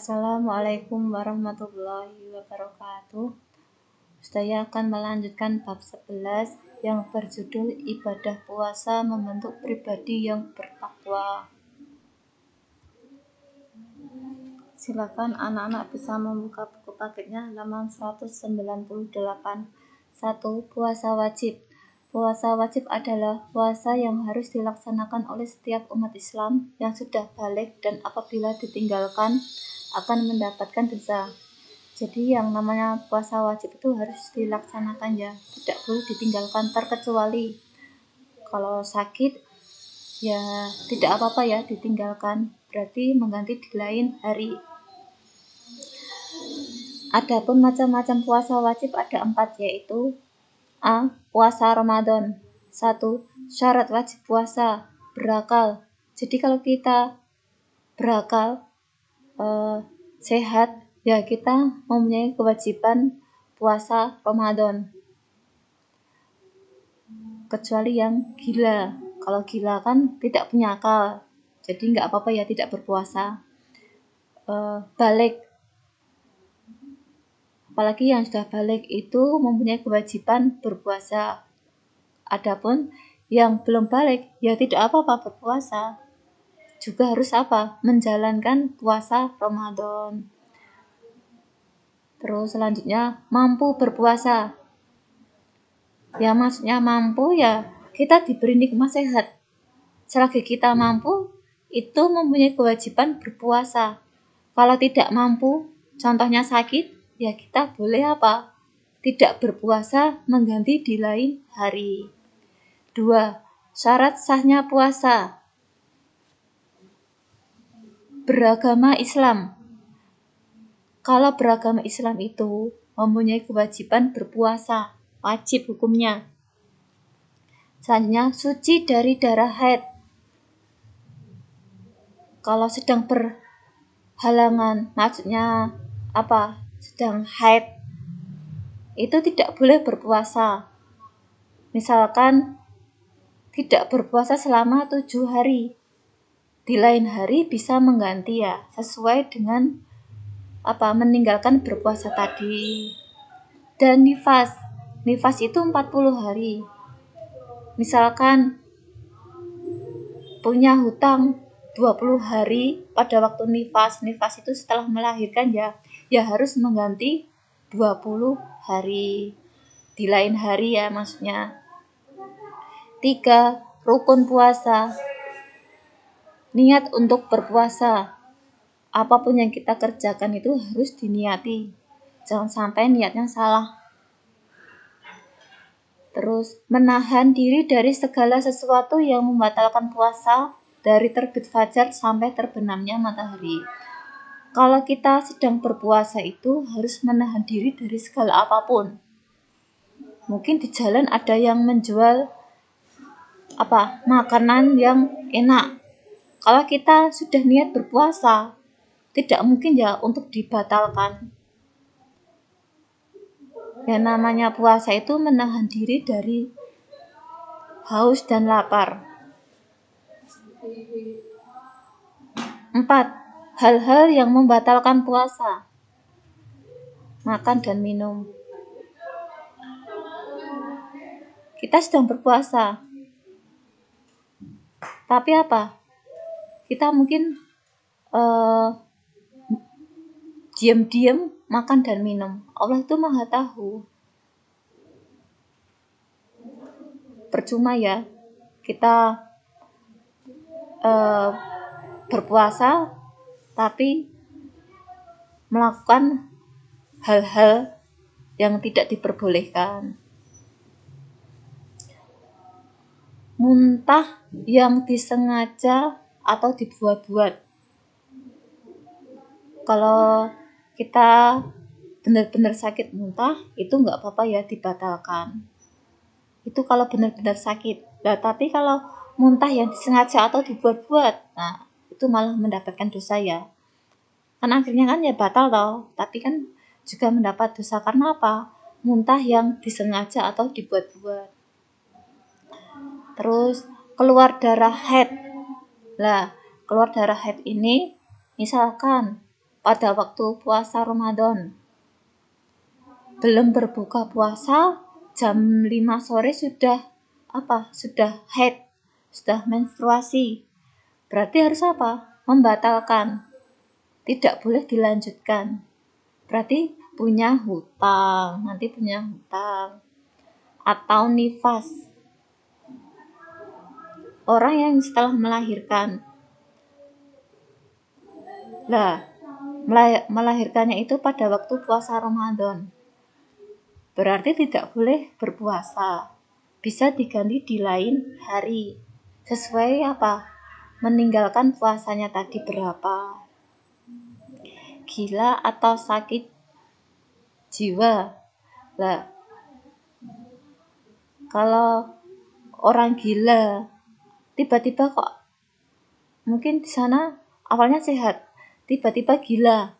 Assalamualaikum warahmatullahi wabarakatuh. Saya akan melanjutkan bab 11 yang berjudul Ibadah Puasa Membentuk Pribadi yang Bertakwa. Silakan anak-anak bisa membuka buku paketnya halaman 198. 1. Puasa wajib. Puasa wajib adalah puasa yang harus dilaksanakan oleh setiap umat Islam yang sudah baligh dan apabila ditinggalkan akan mendapatkan dosa. Jadi yang namanya puasa wajib itu harus dilaksanakan ya, tidak boleh ditinggalkan, terkecuali kalau sakit ya tidak apa-apa ya ditinggalkan, berarti mengganti di lain hari. Adapun macam-macam puasa wajib ada 4, yaitu A. Puasa Ramadan. 1. Syarat wajib puasa berakal. Jadi kalau kita berakal, sehat, ya kita mempunyai kewajiban puasa Ramadan. Kecuali yang gila. Kalau gila kan tidak punya akal, jadi nggak apa-apa ya tidak berpuasa. Baligh, apalagi yang sudah baligh itu mempunyai kewajiban berpuasa. Adapun yang belum baligh ya tidak apa-apa berpuasa, juga harus menjalankan puasa Ramadan. Terus selanjutnya mampu berpuasa. Ya maksudnya mampu ya kita diberi nikmat sehat. Selagi kita mampu itu mempunyai kewajiban berpuasa. Kalau tidak mampu, contohnya sakit, ya kita boleh tidak berpuasa, mengganti di lain hari. 2. Syarat sahnya puasa. Beragama Islam. Kalau beragama Islam itu mempunyai kewajiban berpuasa, wajib hukumnya. Selanjutnya suci dari darah haid. Kalau sedang berhalangan, maksudnya sedang haid, itu tidak boleh berpuasa. Misalkan tidak berpuasa selama 7 hari. Di lain hari bisa mengganti ya, sesuai dengan meninggalkan berpuasa tadi. Dan nifas. Nifas itu 40 hari. Misalkan punya hutang 20 hari pada waktu nifas. Nifas itu setelah melahirkan ya harus mengganti 20 hari. Di lain hari ya maksudnya. 3. Rukun puasa. Niat untuk berpuasa. Apapun yang kita kerjakan itu harus diniati. Jangan sampai niatnya salah. Terus menahan diri dari segala sesuatu yang membatalkan puasa dari terbit fajar sampai terbenamnya matahari. Kalau kita sedang berpuasa itu harus menahan diri dari segala apapun. Mungkin di jalan ada yang menjual makanan yang enak. Kalau kita sudah niat berpuasa, tidak mungkin ya untuk dibatalkan. Yang namanya puasa itu menahan diri dari haus dan lapar. 4. Hal-hal yang membatalkan puasa. Makan dan minum. Kita sedang berpuasa, tapi kita mungkin diam-diam makan dan minum. Allah itu maha tahu. Percuma ya kita berpuasa tapi melakukan hal-hal yang tidak diperbolehkan. Muntah yang disengaja atau dibuat-buat. Kalau kita benar-benar sakit muntah, itu nggak apa-apa ya dibatalkan. Itu kalau benar-benar sakit. Tapi kalau muntah yang disengaja atau dibuat-buat, itu malah mendapatkan dosa ya. Kan akhirnya kan ya batal tapi kan juga mendapat dosa karena muntah yang disengaja atau dibuat-buat. Terus keluar darah haid. Keluar darah haid ini misalkan pada waktu puasa Ramadan. Belum berbuka puasa, jam 5 sore sudah haid, sudah menstruasi. Berarti harus membatalkan, tidak boleh dilanjutkan. Berarti punya hutang, atau nifas, orang yang setelah melahirkan. Melahirkannya itu pada waktu puasa Ramadan, berarti tidak boleh berpuasa, bisa diganti di lain hari, sesuai meninggalkan puasanya tadi berapa. Gila atau sakit jiwa. Kalau orang gila tiba-tiba kok, mungkin di sana awalnya sehat, tiba-tiba gila,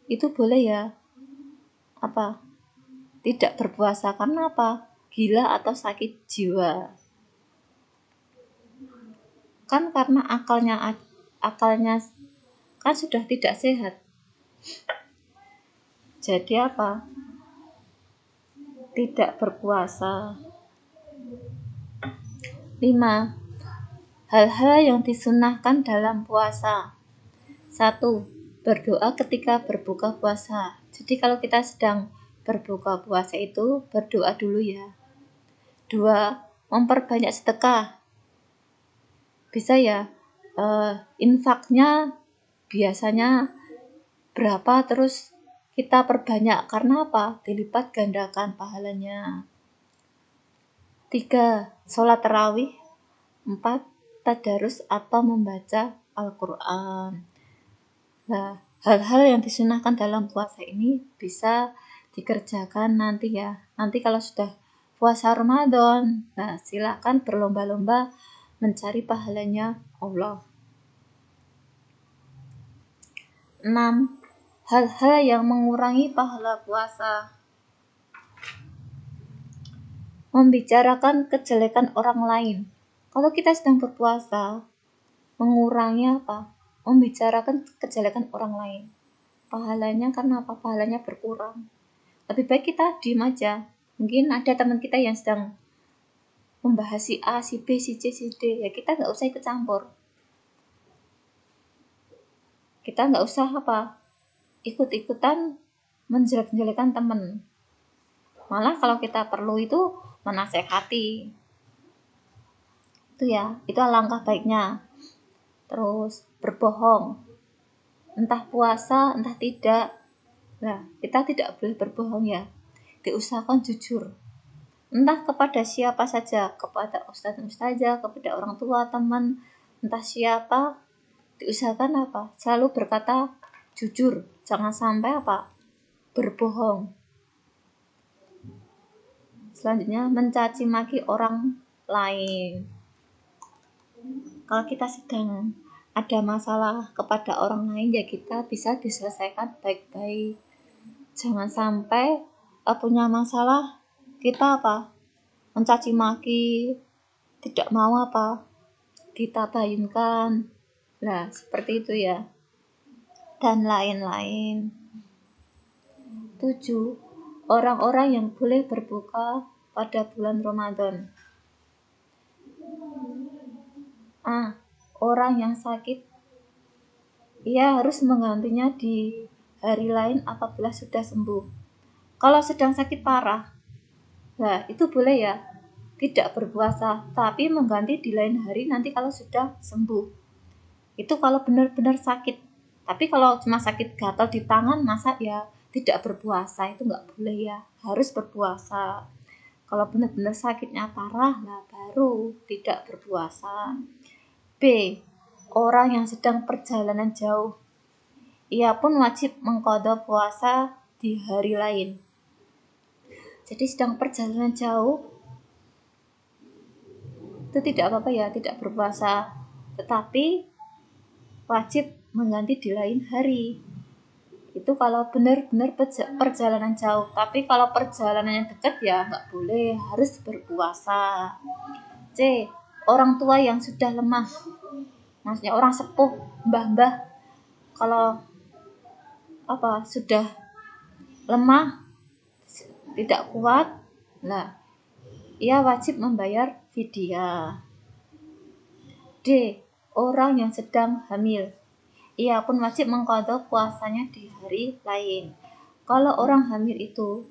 itu boleh ya tidak berpuasa karena gila atau sakit jiwa. Kan karena akalnya kan sudah tidak sehat, jadi tidak berpuasa. 5. Hal-hal yang disunahkan dalam puasa. 1. Berdoa ketika berbuka puasa. Jadi kalau kita sedang berbuka puasa itu berdoa dulu ya. 2. Memperbanyak sedekah. Bisa ya, infaknya biasanya berapa, terus kita perbanyak, karena dilipat gandakan pahalanya. 3. Sholat tarawih. 4. Tadarus atau membaca Al-Quran. Hal-hal yang disunahkan dalam puasa ini bisa dikerjakan nanti ya. Nanti kalau sudah puasa Ramadan, silakan berlomba-lomba mencari pahalanya Allah. 6. Hal-hal yang mengurangi pahala puasa. Membicarakan kejelekan orang lain. Kalau kita sedang berpuasa, mengurangi membicarakan kejelekan orang lain, pahalanya karena pahalanya berkurang. Lebih baik kita diam aja. Mungkin ada teman kita yang sedang membahas si A, si B, si C, si D, ya kita nggak usah ikut campur. Kita nggak usah ikut-ikutan menjelek-jelekan teman. Malah kalau kita perlu itu menasehati. Itu alangkah baiknya. Terus berbohong, entah puasa entah tidak. Kita tidak boleh berbohong ya. Diusahakan jujur. Entah kepada siapa saja, kepada ustazah, kepada orang tua, teman, entah siapa, diusahakan selalu berkata jujur, jangan sampai berbohong. Selanjutnya, mencaci maki orang lain. Kalau kita sedang ada masalah kepada orang lain, ya kita bisa diselesaikan baik-baik. Jangan sampai punya masalah kita mencaci maki, tidak mau ditabayunkan, seperti itu ya, dan lain-lain. 7. Orang-orang yang boleh berbuka pada bulan Ramadan. Orang yang sakit, ia harus menggantinya di hari lain apabila sudah sembuh. Kalau sedang sakit parah, itu boleh ya, tidak berpuasa, tapi mengganti di lain hari nanti kalau sudah sembuh. Itu kalau benar-benar sakit. Tapi kalau cuma sakit gatal di tangan, masa ya tidak berpuasa, itu nggak boleh ya, harus berpuasa. Kalau benar-benar sakitnya parah, baru tidak berpuasa. B. Orang yang sedang perjalanan jauh, ia pun wajib mengqadha puasa di hari lain. Jadi sedang perjalanan jauh itu tidak apa-apa ya, tidak berpuasa, tetapi wajib mengganti di lain hari. Itu kalau benar-benar perjalanan jauh. Tapi kalau perjalanannya dekat ya nggak boleh, harus berpuasa. C. Orang tua yang sudah lemah, maksudnya orang sepuh, mbah-mbah, kalau sudah lemah, tidak kuat, nah ia wajib membayar fidyah. D. Orang yang sedang hamil, ia pun wajib mengqadha puasanya di hari lain. Kalau orang hamil itu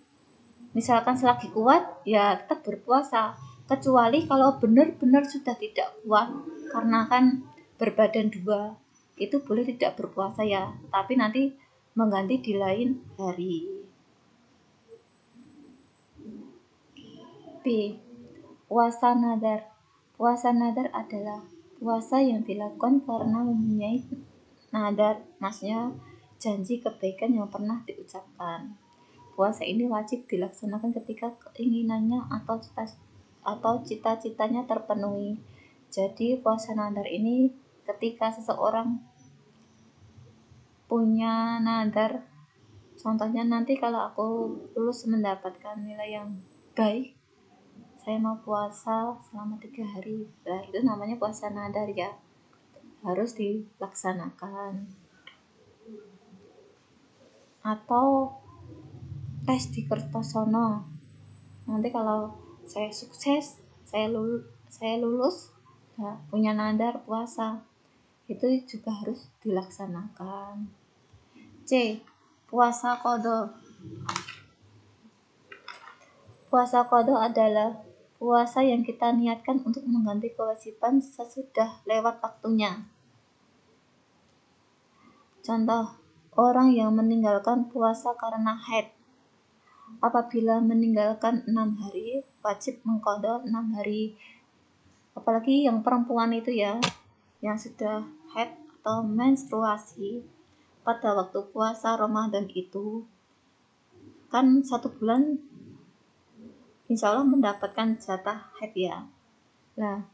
misalkan selagi kuat, ya tetap berpuasa. Kecuali kalau benar-benar sudah tidak kuat, karena kan berbadan dua, itu boleh tidak berpuasa ya, tapi nanti mengganti di lain hari. B. Puasa nadar. Puasa nadar adalah puasa yang dilakukan karena mempunyai nadar, maksudnya janji kebaikan yang pernah diucapkan. Puasa ini wajib dilaksanakan ketika keinginannya atau cita-citanya terpenuhi. Jadi puasa nadar ini ketika seseorang punya nadar, contohnya nanti kalau aku lulus mendapatkan nilai yang baik, saya mau puasa selama 3 hari. Nah, itu namanya puasa nadar ya, harus dilaksanakan. Atau tes di Kertosono, nanti kalau saya sukses, saya lulus ya, punya nadar puasa, itu juga harus dilaksanakan. C. Puasa qadha. Puasa qadha adalah puasa yang kita niatkan untuk mengganti kewajiban sesudah lewat waktunya. Contoh, orang yang meninggalkan puasa karena haid, apabila meninggalkan 6 hari, wajib mengqadha 6 hari. Apalagi yang perempuan itu ya, yang sudah haid atau menstruasi pada waktu puasa Ramadan itu, kan 1 bulan insya Allah mendapatkan jatah haid ya. Nah,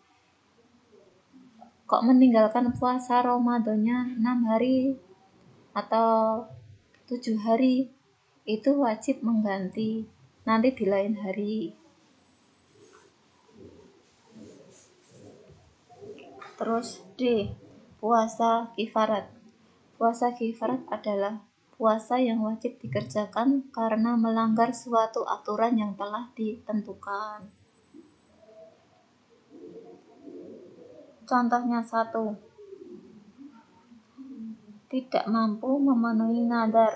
kok meninggalkan puasa Ramadannya 6 hari atau 7 hari, itu wajib mengganti nanti di lain hari. Terus D. Puasa kifarat. Puasa kifarat adalah puasa yang wajib dikerjakan karena melanggar suatu aturan yang telah ditentukan. Contohnya 1. Tidak mampu memenuhi nadar.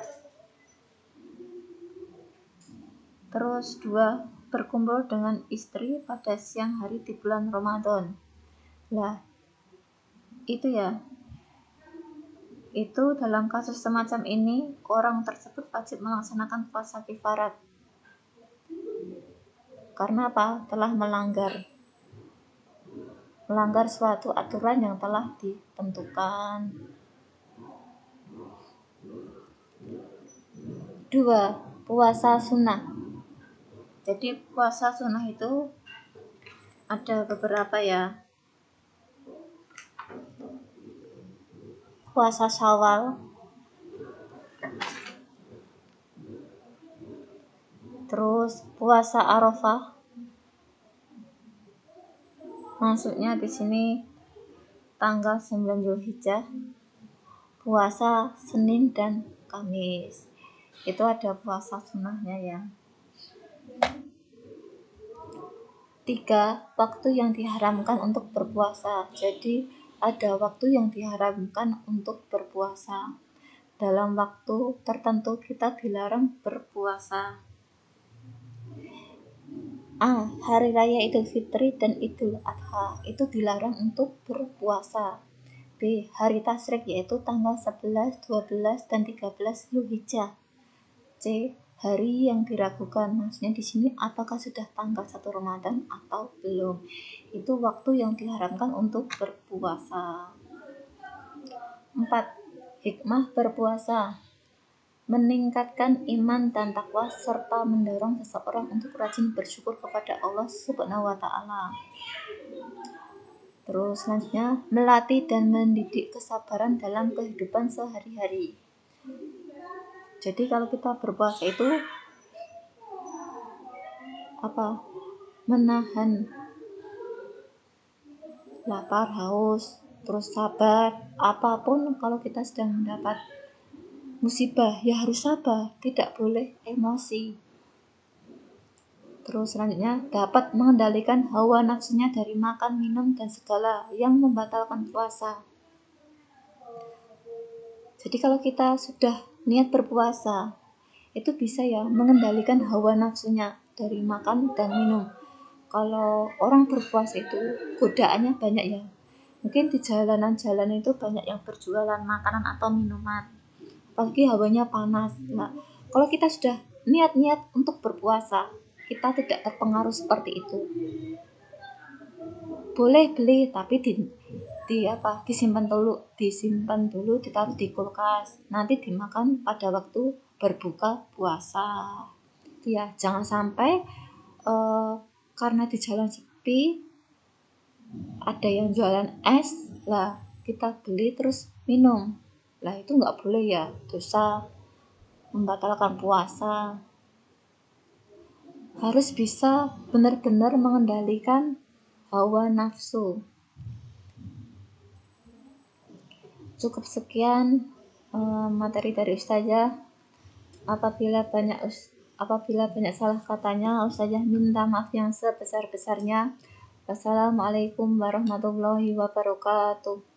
Terus 2. Berkumpul dengan istri pada siang hari di bulan Ramadan. Lah, itu ya. Itu dalam kasus semacam ini, orang tersebut wajib melaksanakan puasa kifarat. Karena apa? Telah melanggar suatu aturan yang telah ditentukan. 2. Puasa sunnah. Jadi puasa sunnah itu ada beberapa ya. Puasa Syawal, terus puasa Arafah. Maksudnya di sini tanggal 9 Zulhijjah, puasa Senin dan Kamis. Itu ada puasa sunnahnya ya. 3. Waktu yang diharamkan untuk berpuasa. Jadi ada waktu yang diharamkan untuk berpuasa. Dalam waktu tertentu kita dilarang berpuasa. A. Hari Raya Idul Fitri dan Idul Adha itu dilarang untuk berpuasa. B. Hari Tasyrik yaitu tanggal 11, 12, dan 13 Zulhijjah. C. Hari yang diragukan, maksudnya di sini apakah sudah tanggal 1 Ramadan atau belum. Itu waktu yang diharamkan untuk berpuasa. 4. Hikmah berpuasa. Meningkatkan iman dan takwa serta mendorong seseorang untuk rajin bersyukur kepada Allah Subhanahu wa taala. Terus selanjutnya, melatih dan mendidik kesabaran dalam kehidupan sehari-hari. Jadi kalau kita berpuasa itu menahan lapar, haus, terus sabar. Apapun kalau kita sedang mendapat musibah ya harus sabar, tidak boleh emosi. Terus selanjutnya dapat mengendalikan hawa nafsunya dari makan, minum, dan segala yang membatalkan puasa. Jadi kalau kita sudah niat berpuasa, itu bisa ya mengendalikan hawa nafsunya dari makan dan minum. Kalau orang berpuasa itu godaannya banyak ya. Mungkin di jalanan-jalan itu banyak yang berjualan makanan atau minuman. Apalagi hawanya panas. Nah, kalau kita sudah niat-niat untuk berpuasa, kita tidak terpengaruh seperti itu. Boleh beli tapi disimpan dulu, ditaruh di kulkas. Nanti dimakan pada waktu berbuka puasa. Ya, jangan sampai karena di jalan sepi ada yang jualan es, lah kita beli terus minum. Lah itu nggak boleh ya, dosa, membatalkan puasa. Harus bisa benar-benar mengendalikan hawa nafsu. Cukup sekian materi dari Ustazah. Apabila banyak salah katanya, Ustazah minta maaf yang sebesar-besarnya. Wassalamualaikum warahmatullahi wabarakatuh.